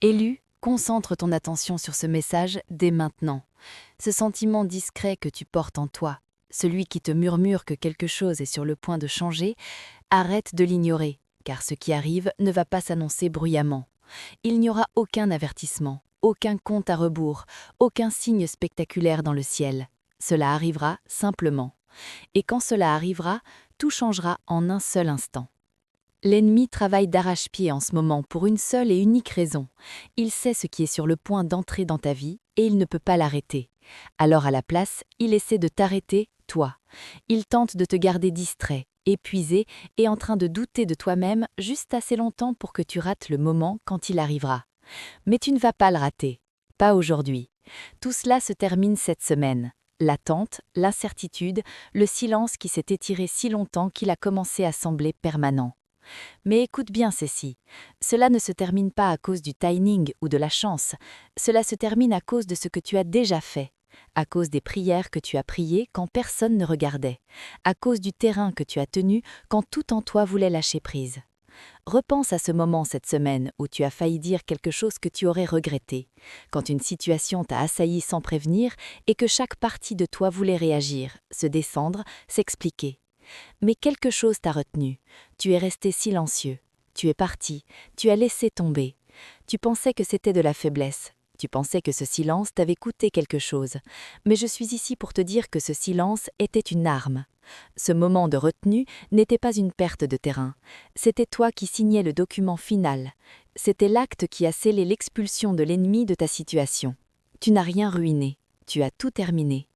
Élu, concentre ton attention sur ce message dès maintenant. Ce sentiment discret que tu portes en toi, celui qui te murmure que quelque chose est sur le point de changer, arrête de l'ignorer, car ce qui arrive ne va pas s'annoncer bruyamment. Il n'y aura aucun avertissement, aucun compte à rebours, aucun signe spectaculaire dans le ciel. Cela arrivera simplement. Et quand cela arrivera, tout changera en un seul instant. L'ennemi travaille d'arrache-pied en ce moment pour une seule et unique raison. Il sait ce qui est sur le point d'entrer dans ta vie et il ne peut pas l'arrêter. Alors à la place, il essaie de t'arrêter, toi. Il tente de te garder distrait, épuisé et en train de douter de toi-même juste assez longtemps pour que tu rates le moment quand il arrivera. Mais tu ne vas pas le rater. Pas aujourd'hui. Tout cela se termine cette semaine. L'attente, l'incertitude, le silence qui s'est étiré si longtemps qu'il a commencé à sembler permanent. Mais écoute bien ceci, cela ne se termine pas à cause du timing ou de la chance, cela se termine à cause de ce que tu as déjà fait, à cause des prières que tu as priées quand personne ne regardait, à cause du terrain que tu as tenu quand tout en toi voulait lâcher prise. Repense à ce moment cette semaine où tu as failli dire quelque chose que tu aurais regretté, quand une situation t'a assailli sans prévenir et que chaque partie de toi voulait réagir, se descendre, s'expliquer. Mais quelque chose t'a retenu. Tu es resté silencieux. Tu es parti. Tu as laissé tomber. Tu pensais que c'était de la faiblesse. Tu pensais que ce silence t'avait coûté quelque chose. Mais je suis ici pour te dire que ce silence était une arme. Ce moment de retenue n'était pas une perte de terrain. C'était toi qui signais le document final. C'était l'acte qui a scellé l'expulsion de l'ennemi de ta situation. Tu n'as rien ruiné. Tu as tout terminé.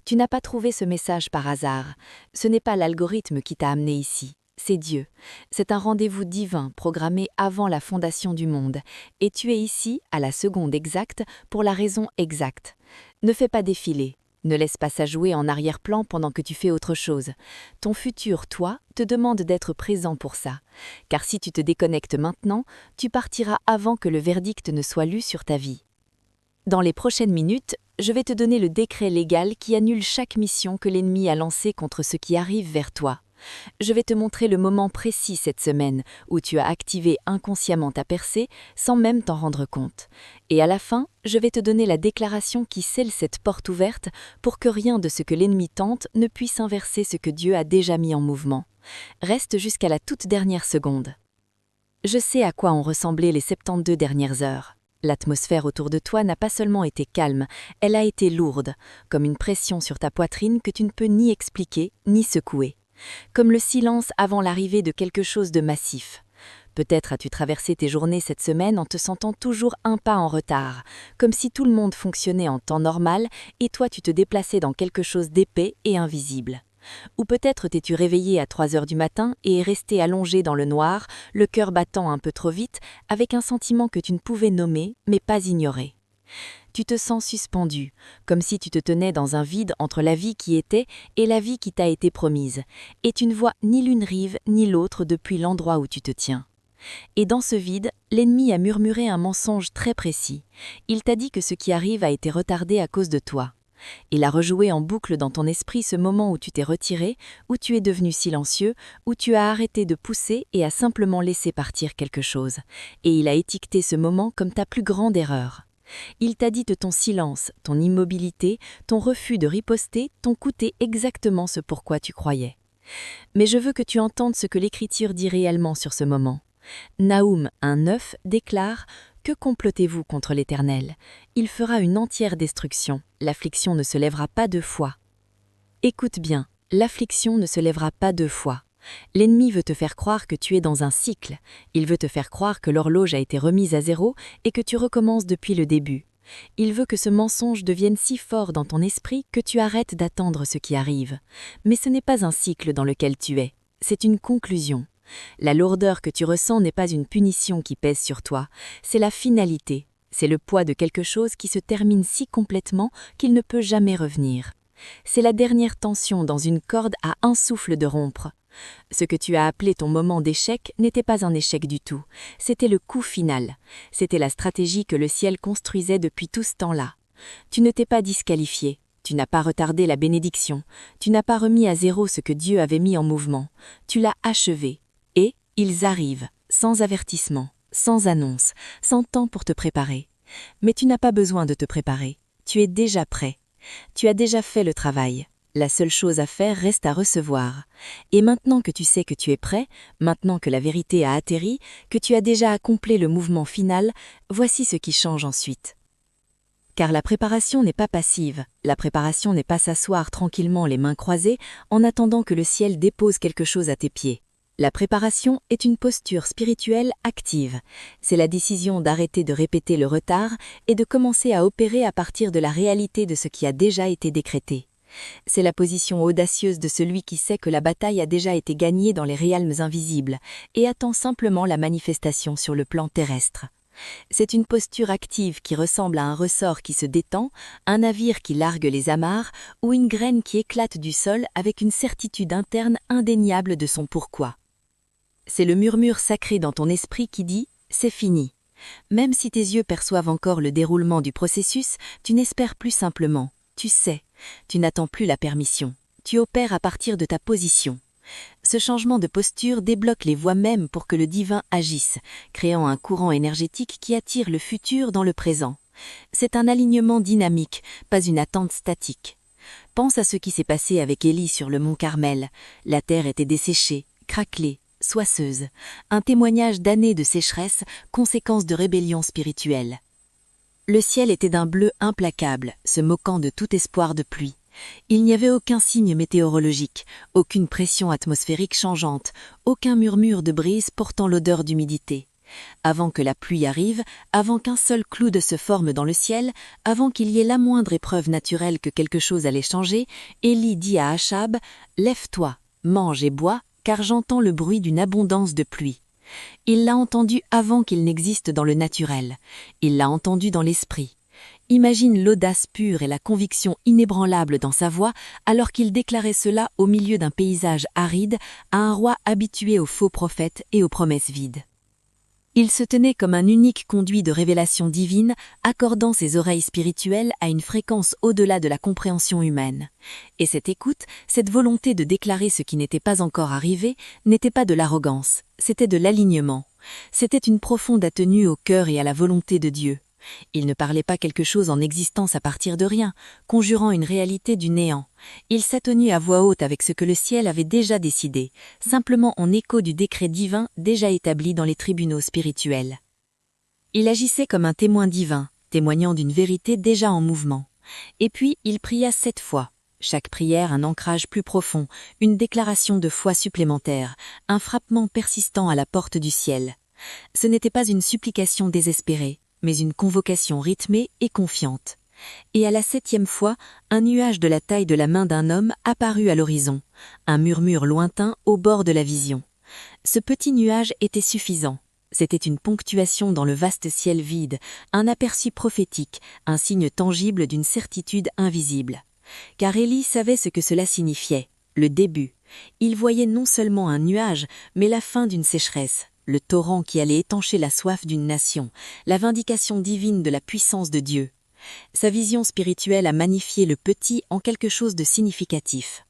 Tu n'as pas trouvé ce message par hasard. Ce n'est pas l'algorithme qui t'a amené ici. C'est Dieu. C'est un rendez-vous divin programmé avant la fondation du monde. Et tu es ici, à la seconde exacte, pour la raison exacte. Ne fais pas défiler. Ne laisse pas ça jouer en arrière-plan pendant que tu fais autre chose. Ton futur, toi, te demande d'être présent pour ça. Car si tu te déconnectes maintenant, tu partiras avant que le verdict ne soit lu sur ta vie. Dans les prochaines minutes, je vais te donner le décret légal qui annule chaque mission que l'ennemi a lancée contre ce qui arrive vers toi. Je vais te montrer le moment précis cette semaine où tu as activé inconsciemment ta percée sans même t'en rendre compte. Et à la fin, je vais te donner la déclaration qui scelle cette porte ouverte pour que rien de ce que l'ennemi tente ne puisse inverser ce que Dieu a déjà mis en mouvement. Reste jusqu'à la toute dernière seconde. Je sais à quoi ont ressemblé les 72 dernières heures. L'atmosphère autour de toi n'a pas seulement été calme, elle a été lourde, comme une pression sur ta poitrine que tu ne peux ni expliquer ni secouer. Comme le silence avant l'arrivée de quelque chose de massif. Peut-être as-tu traversé tes journées cette semaine en te sentant toujours un pas en retard, comme si tout le monde fonctionnait en temps normal et toi tu te déplaçais dans quelque chose d'épais et invisible. Ou peut-être t'es-tu réveillé à 3 heures du matin et es resté allongé dans le noir, le cœur battant un peu trop vite, avec un sentiment que tu ne pouvais nommer, mais pas ignorer. Tu te sens suspendu, comme si tu te tenais dans un vide entre la vie qui était et la vie qui t'a été promise, et tu ne vois ni l'une rive ni l'autre depuis l'endroit où tu te tiens. Et dans ce vide, l'ennemi a murmuré un mensonge très précis. Il t'a dit que ce qui arrive a été retardé à cause de toi. Il a rejoué en boucle dans ton esprit ce moment où tu t'es retiré, où tu es devenu silencieux, où tu as arrêté de pousser et as simplement laissé partir quelque chose. Et il a étiqueté ce moment comme ta plus grande erreur. Il t'a dit que ton silence, ton immobilité, ton refus de riposter t'ont coûté exactement ce pourquoi tu croyais. Mais je veux que tu entendes ce que l'Écriture dit réellement sur ce moment. Naoum 1,9 déclare « Que complotez-vous contre l'Éternel ? Il fera une entière destruction, l'affliction ne se lèvera pas 2 fois. » Écoute bien, l'affliction ne se lèvera pas 2 fois. L'ennemi veut te faire croire que tu es dans un cycle. Il veut te faire croire que l'horloge a été remise à 0 et que tu recommences depuis le début. Il veut que ce mensonge devienne si fort dans ton esprit que tu arrêtes d'attendre ce qui arrive. Mais ce n'est pas un cycle dans lequel tu es, c'est une conclusion. La lourdeur que tu ressens n'est pas une punition qui pèse sur toi, c'est la finalité, c'est le poids de quelque chose qui se termine si complètement qu'il ne peut jamais revenir. C'est la dernière tension dans une corde à un souffle de rompre. Ce que tu as appelé ton moment d'échec n'était pas un échec du tout, c'était le coup final, c'était la stratégie que le ciel construisait depuis tout ce temps-là. Tu ne t'es pas disqualifié. Tu n'as pas retardé la bénédiction, tu n'as pas remis à 0 ce que Dieu avait mis en mouvement, tu l'as achevé. Et ils arrivent, sans avertissement, sans annonce, sans temps pour te préparer. Mais tu n'as pas besoin de te préparer. Tu es déjà prêt. Tu as déjà fait le travail. La seule chose à faire reste à recevoir. Et maintenant que tu sais que tu es prêt, maintenant que la vérité a atterri, que tu as déjà accompli le mouvement final, voici ce qui change ensuite. Car la préparation n'est pas passive, la préparation n'est pas s'asseoir tranquillement les mains croisées en attendant que le ciel dépose quelque chose à tes pieds. La préparation est une posture spirituelle active. C'est la décision d'arrêter de répéter le retard et de commencer à opérer à partir de la réalité de ce qui a déjà été décrété. C'est la position audacieuse de celui qui sait que la bataille a déjà été gagnée dans les réalmes invisibles et attend simplement la manifestation sur le plan terrestre. C'est une posture active qui ressemble à un ressort qui se détend, un navire qui largue les amarres ou une graine qui éclate du sol avec une certitude interne indéniable de son pourquoi. C'est le murmure sacré dans ton esprit qui dit « c'est fini ». Même si tes yeux perçoivent encore le déroulement du processus, tu n'espères plus simplement. Tu sais, tu n'attends plus la permission. Tu opères à partir de ta position. Ce changement de posture débloque les voies mêmes pour que le divin agisse, créant un courant énergétique qui attire le futur dans le présent. C'est un alignement dynamique, pas une attente statique. Pense à ce qui s'est passé avec Élie sur le mont Carmel. La terre était desséchée, craquelée, soisseuse. Un témoignage d'années de sécheresse, conséquence de rébellion spirituelle. Le ciel était d'un bleu implacable, se moquant de tout espoir de pluie. Il n'y avait aucun signe météorologique, aucune pression atmosphérique changeante, aucun murmure de brise portant l'odeur d'humidité. Avant que la pluie arrive, avant qu'un seul cloud se forme dans le ciel, avant qu'il y ait la moindre épreuve naturelle que quelque chose allait changer, Élie dit à Achab « Lève-toi, mange et bois, car j'entends le bruit d'une abondance de pluie. » Il l'a entendu avant qu'il n'existe dans le naturel. Il l'a entendu dans l'esprit. Imagine l'audace pure et la conviction inébranlable dans sa voix alors qu'il déclarait cela au milieu d'un paysage aride à un roi habitué aux faux prophètes et aux promesses vides. Il se tenait comme un unique conduit de révélation divine, accordant ses oreilles spirituelles à une fréquence au-delà de la compréhension humaine. Et cette écoute, cette volonté de déclarer ce qui n'était pas encore arrivé, n'était pas de l'arrogance, c'était de l'alignement. C'était une profonde attenue au cœur et à la volonté de Dieu. Il ne parlait pas quelque chose en existence à partir de rien, conjurant une réalité du néant. Il s'attenut à voix haute avec ce que le ciel avait déjà décidé, simplement en écho du décret divin déjà établi dans les tribunaux spirituels. Il agissait comme un témoin divin, témoignant d'une vérité déjà en mouvement. Et puis il pria 7 fois. Chaque prière un ancrage plus profond, une déclaration de foi supplémentaire, un frappement persistant à la porte du ciel. Ce n'était pas une supplication désespérée, mais une convocation rythmée et confiante. Et à la 7e fois, un nuage de la taille de la main d'un homme apparut à l'horizon, un murmure lointain au bord de la vision. Ce petit nuage était suffisant. C'était une ponctuation dans le vaste ciel vide, un aperçu prophétique, un signe tangible d'une certitude invisible. Car Élie savait ce que cela signifiait, le début. Il voyait non seulement un nuage, mais la fin d'une sécheresse. Le torrent qui allait étancher la soif d'une nation, la vindication divine de la puissance de Dieu. Sa vision spirituelle a magnifié le petit en quelque chose de significatif.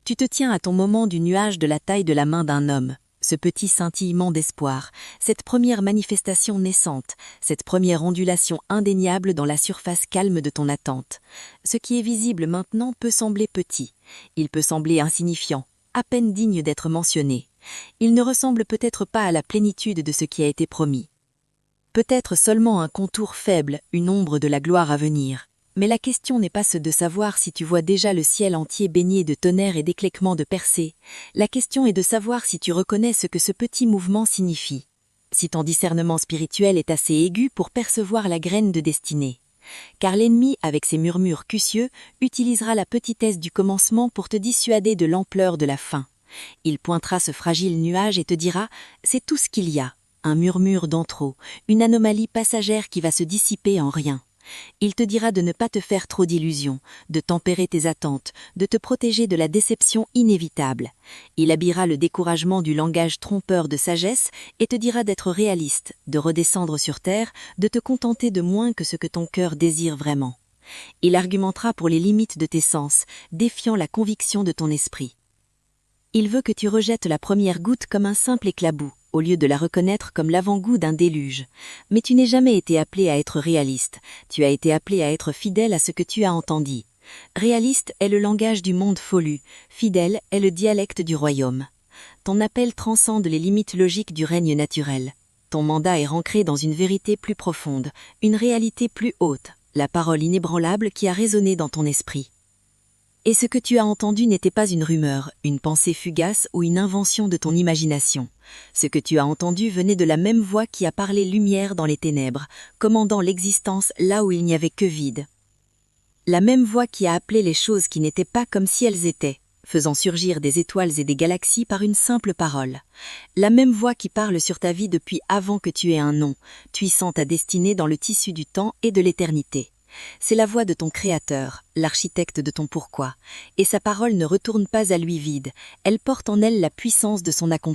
Tu te tiens à ton moment du nuage de la taille de la main d'un homme, ce petit scintillement d'espoir, cette première manifestation naissante, cette première ondulation indéniable dans la surface calme de ton attente. Ce qui est visible maintenant peut sembler petit, il peut sembler insignifiant, à peine digne d'être mentionné. Il ne ressemble peut-être pas à la plénitude de ce qui a été promis. Peut-être seulement un contour faible, une ombre de la gloire à venir. Mais la question n'est pas de savoir si tu vois déjà le ciel entier baigné de tonnerre et d'éclatement de percées. La question est de savoir si tu reconnais ce que ce petit mouvement signifie. Si ton discernement spirituel est assez aigu pour percevoir la graine de destinée. Car l'ennemi, avec ses murmures cussieux, utilisera la petitesse du commencement pour te dissuader de l'ampleur de la fin. Il pointera ce fragile nuage et te dira « c'est tout ce qu'il y a ». Un murmure d'antro, une anomalie passagère qui va se dissiper en rien. Il te dira de ne pas te faire trop d'illusions, de tempérer tes attentes, de te protéger de la déception inévitable. Il habillera le découragement du langage trompeur de sagesse et te dira d'être réaliste, de redescendre sur terre, de te contenter de moins que ce que ton cœur désire vraiment. Il argumentera pour les limites de tes sens, défiant la conviction de ton esprit. Il veut que tu rejettes la première goutte comme un simple éclaboussure, au lieu de la reconnaître comme l'avant-goût d'un déluge. Mais tu n'es jamais été appelé à être réaliste, tu as été appelé à être fidèle à ce que tu as entendu. Réaliste est le langage du monde follu, fidèle est le dialecte du royaume. Ton appel transcende les limites logiques du règne naturel. Ton mandat est ancré dans une vérité plus profonde, une réalité plus haute, la parole inébranlable qui a résonné dans ton esprit. Et ce que tu as entendu n'était pas une rumeur, une pensée fugace ou une invention de ton imagination. Ce que tu as entendu venait de la même voix qui a parlé lumière dans les ténèbres, commandant l'existence là où il n'y avait que vide. La même voix qui a appelé les choses qui n'étaient pas comme si elles étaient, faisant surgir des étoiles et des galaxies par une simple parole. La même voix qui parle sur ta vie depuis avant que tu aies un nom, tuissant ta destinée dans le tissu du temps et de l'éternité. C'est la voix de ton Créateur, l'architecte de ton pourquoi, et sa parole ne retourne pas à lui vide, elle porte en elle la puissance de son accomplissement.